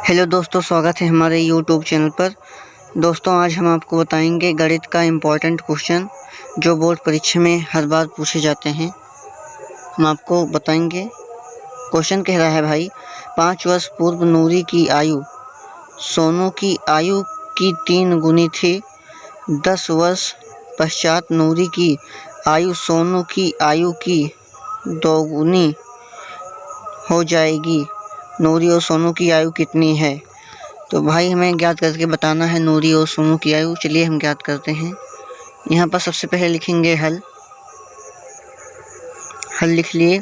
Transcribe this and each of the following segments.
Hello दोस्तों, स्वागत है हमारे यूट्यूब चैनल पर। दोस्तों, आज हम आपको बताएंगे गणित का इम्पोर्टेंट क्वेश्चन जो बोर्ड परीक्षा में हर बार पूछे जाते हैं। हम आपको बताएंगे। क्वेश्चन कह रहा है भाई, 5 वर्ष पूर्व नूरी की आयु सोनू की आयु की 3 गुनी थी। 10 वर्ष पश्चात नूरी की आयु सोनू की आयु की 2 गुनी हो जाएगी। नूरी और सोनू की आयु कितनी है? तो भाई हमें ज्ञात करके बताना है नूरी और सोनू की आयु। चलिए हम ज्ञात करते हैं। यहाँ पर सबसे पहले लिखेंगे हल लिख लिए।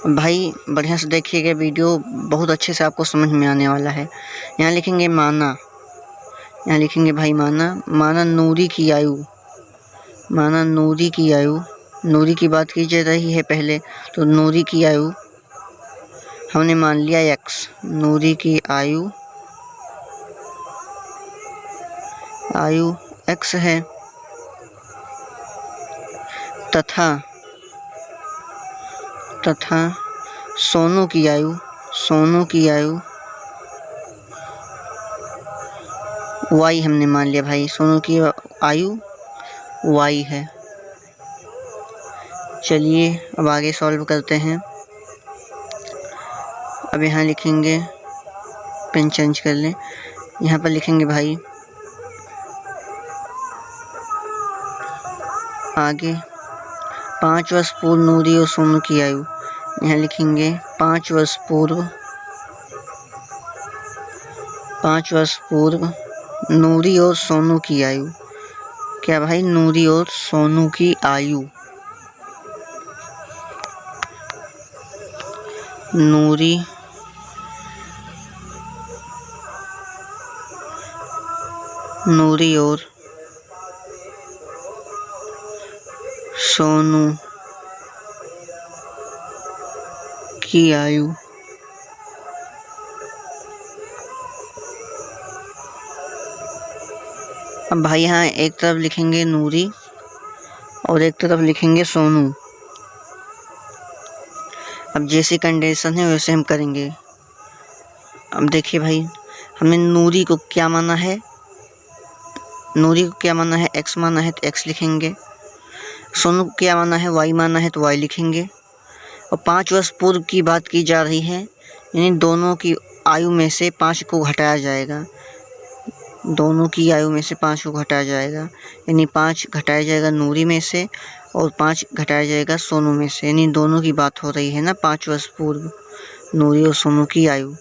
भाई बढ़िया से देखिएगा, वीडियो बहुत अच्छे से आपको समझ में आने वाला है। यहाँ लिखेंगे माना। यहाँ लिखेंगे भाई माना नूरी की आयु। माना नूरी की आयु, नूरी की बात की जा रही है पहले, तो नूरी की आयु हमने मान लिया x। नूरी की आयु x है, तथा सोनू की आयु y हमने मान लिया भाई। सोनू की आयु y है। चलिए अब आगे सॉल्व करते हैं। अब यहाँ लिखेंगे, पेन चेंज कर लें। यहाँ पर लिखेंगे भाई आगे 5 वर्ष पूर्व नूरी और सोनू की आयु। यहाँ लिखेंगे 5 वर्ष पूर्व नूरी और सोनू की आयु। क्या भाई? नूरी और सोनू की आयु। नूरी और सोनू की आयु। अब भाई यहाँ एक तरफ लिखेंगे नूरी और एक तरफ लिखेंगे सोनू। अब जैसी कंडीशन है वैसे हम करेंगे। अब देखिए भाई, हमने नूरी को क्या माना है? x माना है तो x लिखेंगे। सोनू को क्या माना है? y माना है तो y लिखेंगे। और 5 वर्ष पूर्व की बात की जा रही है, यानी दोनों की आयु में से 5 को घटाया जाएगा। दोनों की आयु में से 5 को घटाया जाएगा, यानी 5 घटाया जाएगा नूरी में से और 5 घटाया जाएगा सोनू में से, यानी दोनों की बात हो रही है ना। 5 वर्ष पूर्व नूरी और सोनू की आयु।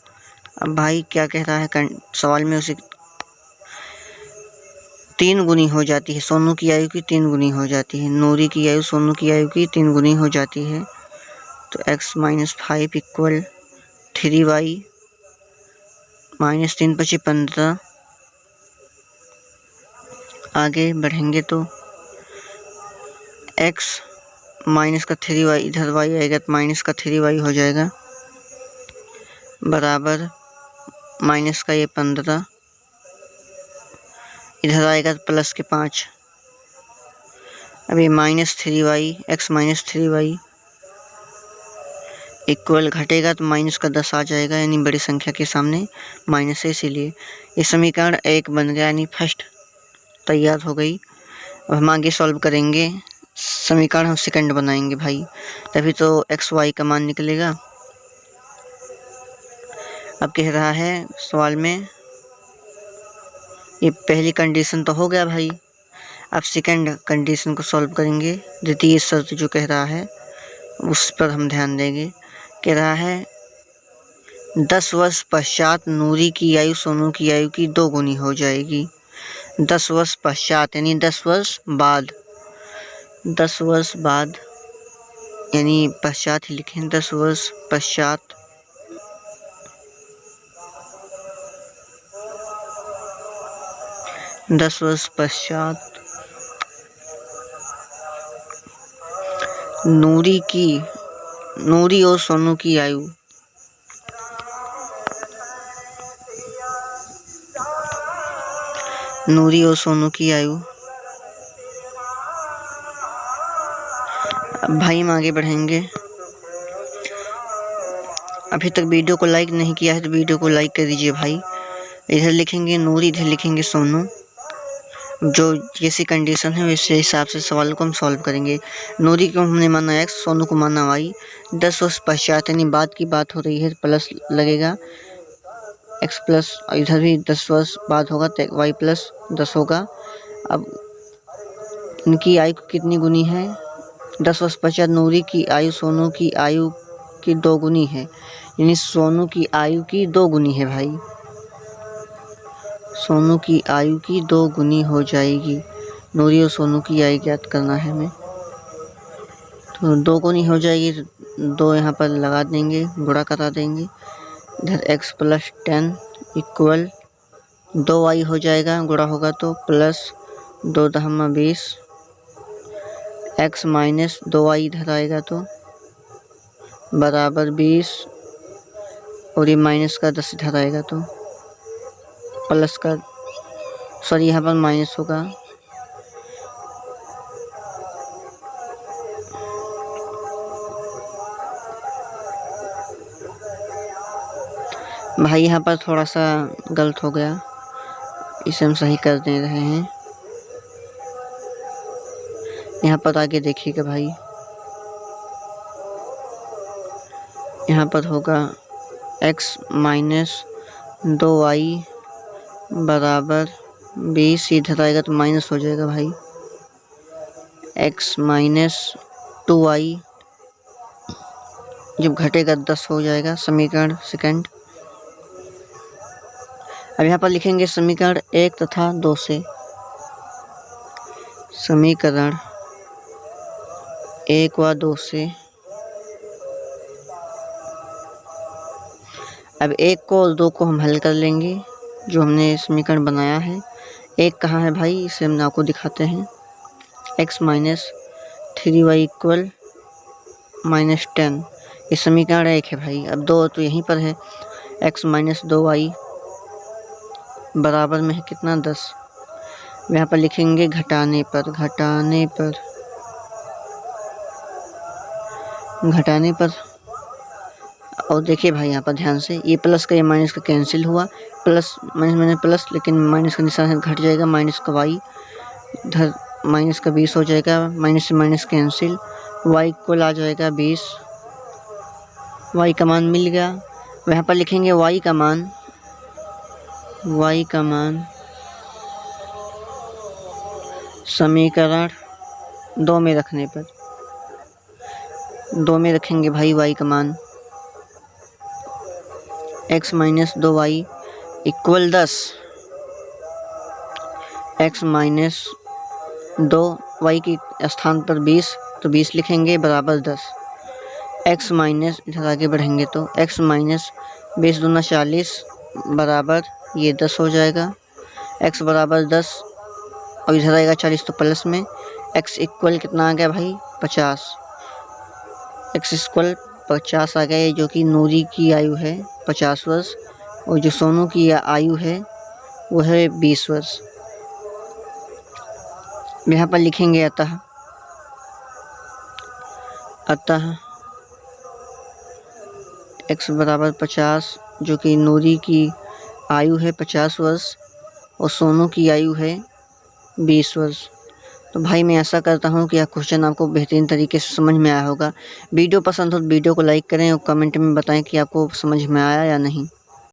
अब भाई क्या कह रहा है सवाल में? उसे 3 गुनी हो जाती है। सोनू की आयु की 3 गुनी हो जाती है। नूरी की आयु सोनू की आयु की 3 गुनी हो जाती है। तो x - 5 = 3y - 3 × 5 = 15। आगे बढ़ेंगे तो x माइनस का 3y, इधर y आएगा तो माइनस का 3y हो जाएगा, बराबर माइनस का ये 15, इधर आएगा तो प्लस के 5। अब ये -3y, x - 3y इक्वल घटेगा तो माइनस का 10 आ जाएगा, यानी बड़ी संख्या के सामने माइनस है, इसीलिए ये समीकरण 1 बन गया, यानी फर्स्ट तैयार हो गई। अब हम आगे सॉल्व करेंगे। समीकरण हम सेकंड बनाएंगे भाई, तभी तो x y का मान निकलेगा। अब कह रहा है सवाल में, ये पहली कंडीशन तो हो गया भाई। अब सेकंड कंडीशन को सॉल्व करेंगे। द्वितीय शर्त जो कह रहा है उस पर हम ध्यान देंगे। कह रहा है 10 वर्ष पश्चात नूरी की आयु सोनू की आयु की 2 गुनी हो जाएगी। 10 वर्ष पश्चात यानी 10 वर्ष बाद। 10 वर्ष बाद यानी पश्चात ही लिखें। 10 वर्ष पश्चात नूरी और सोनू की आयु अब भाई हम आगे बढ़ेंगे। अभी तक वीडियो को लाइक नहीं किया है तो वीडियो को लाइक कर दीजिए भाई। इधर लिखेंगे नूरी, इधर लिखेंगे सोनू। जो जैसी कंडीशन है वैसे हिसाब से सवाल को हम सॉल्व करेंगे। नूरी को हमने माना x, सोनू को माना y। 10 वर्ष पश्चात यानी बाद की बात हो रही है, प्लस लगेगा x प्लस, इधर भी 10 वर्ष बाद होगा तो y प्लस 10 होगा। अब इनकी आयु कितनी गुनी है? 10 वर्ष पश्चात नूरी की आयु सोनू की आयु की 2 गुनी है, यानी सोनू की आयु की 2 गुनी है भाई। सोनू की आयु की 2 गुनी हो जाएगी। नूरी और सोनू की आयु ज्ञात करना है हमें, तो 2 गुनी हो जाएगी तो 2 यहाँ पर लगा देंगे, गुणा करा देंगे। इधर x प्लस 10 इक्वल 2y हो जाएगा, गुणा होगा तो प्लस 2 दहमा 20, x माइनस 2y इधर आएगा तो बराबर 20, और ये माइनस का 10 इधर आएगा तो प्लस का, सॉरी यहाँ पर माइनस होगा। भाई यहाँ पर थोड़ा सा गलत हो गया, इसे हम सही कर दे रहे हैं। यहाँ पर आगे देखिएगा भाई, यहाँ पर होगा x माइनस 2y बराबर 20, इधर आएगा तो माइनस हो जाएगा भाई। x माइनस 2y जब घटेगा 10 हो जाएगा। समीकरण सेकंड। अब यहाँ पर लिखेंगे समीकरण 1 तथा 2 से। समीकरण 1 व 2 से। अब 1 को और 2 को हम हल कर लेंगे, जो हमने समीकरण बनाया है। 1 कहाँ है भाई, इसे हम आपको दिखाते हैं। x minus 3y equal minus 10, ये समीकरण 1 है भाई। अब 2 तो यहीं पर है, x माइनस 2y बराबर में है कितना 10। यहाँ पर लिखेंगे घटाने पर, और देखिए भाई यहाँ पर ध्यान से, ये प्लस का ये माइनस का कैंसिल हुआ, प्लस माइनस मैंने प्लस, लेकिन माइनस का निशान घट जाएगा, माइनस का y इधर माइनस का 20 हो जाएगा, माइनस से माइनस कैंसिल, y इक्वल आ जाएगा 20। y का मान मिल गया। यहाँ पर लिखेंगे y का मान समीकरण 2 में रखने पर, 2 में रखेंगे भाई y का मान। x minus 2y equal 10, x minus 2y के स्थान पर 20, तो 20 लिखेंगे बराबर 10। x माइनस, इधर आगे बढ़ेंगे तो x माइनस 20 दूना 40 बराबर ये 10 हो जाएगा। x बराबर 10 और इधर आएगा 40 तो प्लस में। x इक्वल कितना आ गया भाई 50, x इक्वल 50 आ गया, जो कि नूरी की आयु है 50 वर्ष, और जो सोनू की आयु है वो है 20 वर्ष। यहाँ पर लिखेंगे अतः x बराबर 50, जो कि नूरी की आयु है 50 वर्ष और सोनू की आयु है 20 वर्ष। तो भाई मैं आशा करता हूँ कि यह क्वेश्चन आपको बेहतरीन तरीके से समझ में आया होगा। वीडियो पसंद हो तो वीडियो को लाइक करें और कमेंट में बताएं कि आपको समझ में आया या नहीं।